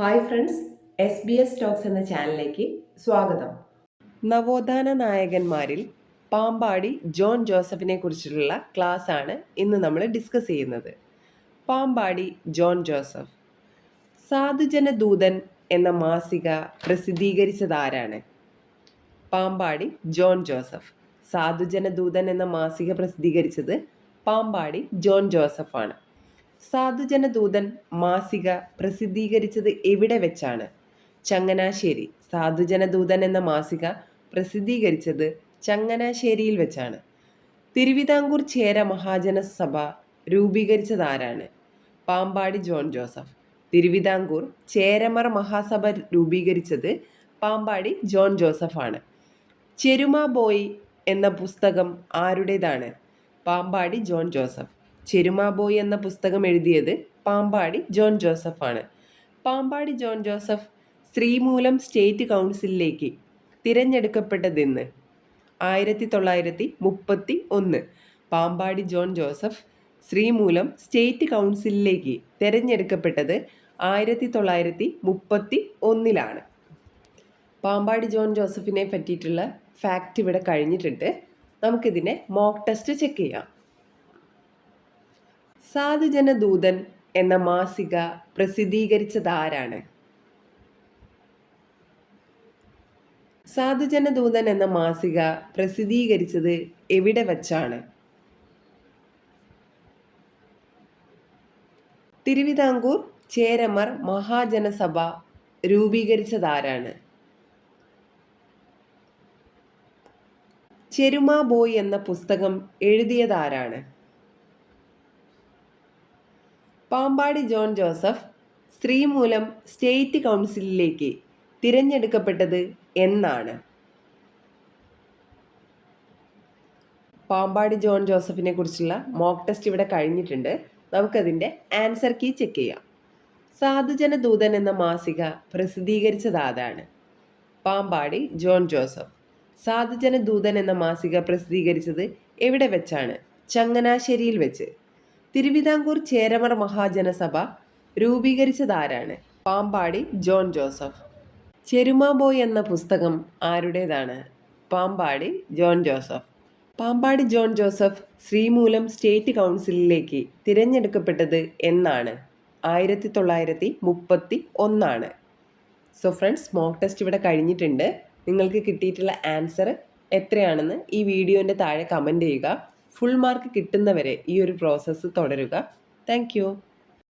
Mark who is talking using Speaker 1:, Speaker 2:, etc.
Speaker 1: Hi friends, SBS talks എന്ന ചാനലിലേക്ക് സ്വാഗതം. നവോത്ഥാന നായകന്മാരിൽ പാമ്പാടി ജോൺ ജോസഫിനെ കുറിച്ചുള്ള ക്ലാസ് ആണ് ഇന്ന് നമ്മൾ ഡിസ്കസ് ചെയ്യുന്നത്. പാമ്പാടി ജോൺ ജോസഫ്. സാധുജന ദൂതൻ എന്ന മാസിക പ്രസിദ്ധീകരിച്ചതാരാണ്? പാമ്പാടി ജോൺ ജോസഫ്. സാധുജന ദൂതൻ എന്ന മാസിക പ്രസിദ്ധീകരിച്ചത് പാമ്പാടി ജോൺ ജോസഫാണ്. സാധുജന ദൂതൻ മാസിക പ്രസിദ്ധീകരിച്ചത് എവിടെ വെച്ചാണ്? ചങ്ങനാശ്ശേരി. സാധുജന ദൂതൻ എന്ന മാസിക പ്രസിദ്ധീകരിച്ചത് ചങ്ങനാശ്ശേരിയിൽ വെച്ചാണ്. തിരുവിതാംകൂർ ചേര മഹാജന സഭ രൂപീകരിച്ചതാരാണ്? പാമ്പാടി ജോൺ ജോസഫ്. തിരുവിതാംകൂർ ചേരമർ മഹാസഭ രൂപീകരിച്ചത് പാമ്പാടി ജോൺ ജോസഫാണ്. ചെരുമാ ബോയ് എന്ന പുസ്തകം ആരുടേതാണ്? പാമ്പാടി ജോൺ ജോസഫ്. ചെരുമാ ബോയ് എന്ന പുസ്തകം എഴുതിയത് പാമ്പാടി ജോൺ ജോസഫാണ്. പാമ്പാടി ജോൺ ജോസഫ് ശ്രീമൂലം സ്റ്റേറ്റ് കൗൺസിലിലേക്ക് തിരഞ്ഞെടുക്കപ്പെട്ടതെന്ന്? 1931. പാമ്പാടി ജോൺ ജോസഫ് ശ്രീമൂലം സ്റ്റേറ്റ് കൗൺസിലിലേക്ക് തിരഞ്ഞെടുക്കപ്പെട്ടത് 1931. പാമ്പാടി ജോൺ ജോസഫിനെ പറ്റിയിട്ടുള്ള ഫാക്റ്റ് ഇവിടെ കഴിഞ്ഞിട്ടുണ്ട്. നമുക്കിതിനെ മോക്ക് ടെസ്റ്റ് ചെക്ക് ചെയ്യാം. സാധുജന ദൂതൻ എന്ന മാസിക പ്രസിദ്ധീകരിച്ചതാരാണ്? സാധുജന ദൂതൻ എന്ന മാസിക പ്രസിദ്ധീകരിച്ചത് എവിടെ വച്ചാണ്? തിരുവിതാംകൂർ ചേരമർ മഹാജനസഭ രൂപീകരിച്ചതാരാണ്? ചെരുമാ ബോയ് എന്ന പുസ്തകം എഴുതിയതാരാണ്? പാമ്പാടി ജോൺ ജോസഫ് ശ്രീമൂലം സ്റ്റേറ്റ് കൗൺസിലിലേക്ക് തിരഞ്ഞെടുക്കപ്പെട്ടത് എന്നാണ്? പാമ്പാടി ജോൺ ജോസഫിനെ കുറിച്ചുള്ള മോക്ക് ടെസ്റ്റ് ഇവിടെ കഴിഞ്ഞിട്ടുണ്ട്. നമുക്കതിൻ്റെ ആൻസർ കീ ചെക്ക് ചെയ്യാം. സാധുജന ദൂതൻ എന്ന മാസിക പ്രസിദ്ധീകരിച്ചതാരാണ്? പാമ്പാടി ജോൺ ജോസഫ്. സാധുജന ദൂതൻ എന്ന മാസിക പ്രസിദ്ധീകരിച്ചത് എവിടെ വെച്ചാണ്? ചങ്ങനാശ്ശേരിയിൽ വെച്ച്. തിരുവിതാംകൂർ ചേരമർ മഹാജനസഭ രൂപീകരിച്ചതാരാണ്? പാമ്പാടി ജോൺ ജോസഫ്. ചെരുമാ ബോയ് എന്ന പുസ്തകം ആരുടേതാണ്? പാമ്പാടി ജോൺ ജോസഫ്. പാമ്പാടി ജോൺ ജോസഫ് ശ്രീമൂലം സ്റ്റേറ്റ് കൗൺസിലിലേക്ക് തിരഞ്ഞെടുക്കപ്പെട്ടത് എന്നാണ്? 1931. സോ ഫ്രണ്ട്സ്, മോക്ക് ടെസ്റ്റ് ഇവിടെ കഴിഞ്ഞിട്ടുണ്ട്. നിങ്ങൾക്ക് കിട്ടിയിട്ടുള്ള ആൻസർ എത്രയാണെന്ന് ഈ വീഡിയോൻ്റെ താഴെ കമൻറ്റ് ചെയ്യുക. ഫുൾ മാർക്ക് കിട്ടുന്നവരെ ഈ ഒരു പ്രോസസ്സ് തുടരുക. താങ്ക്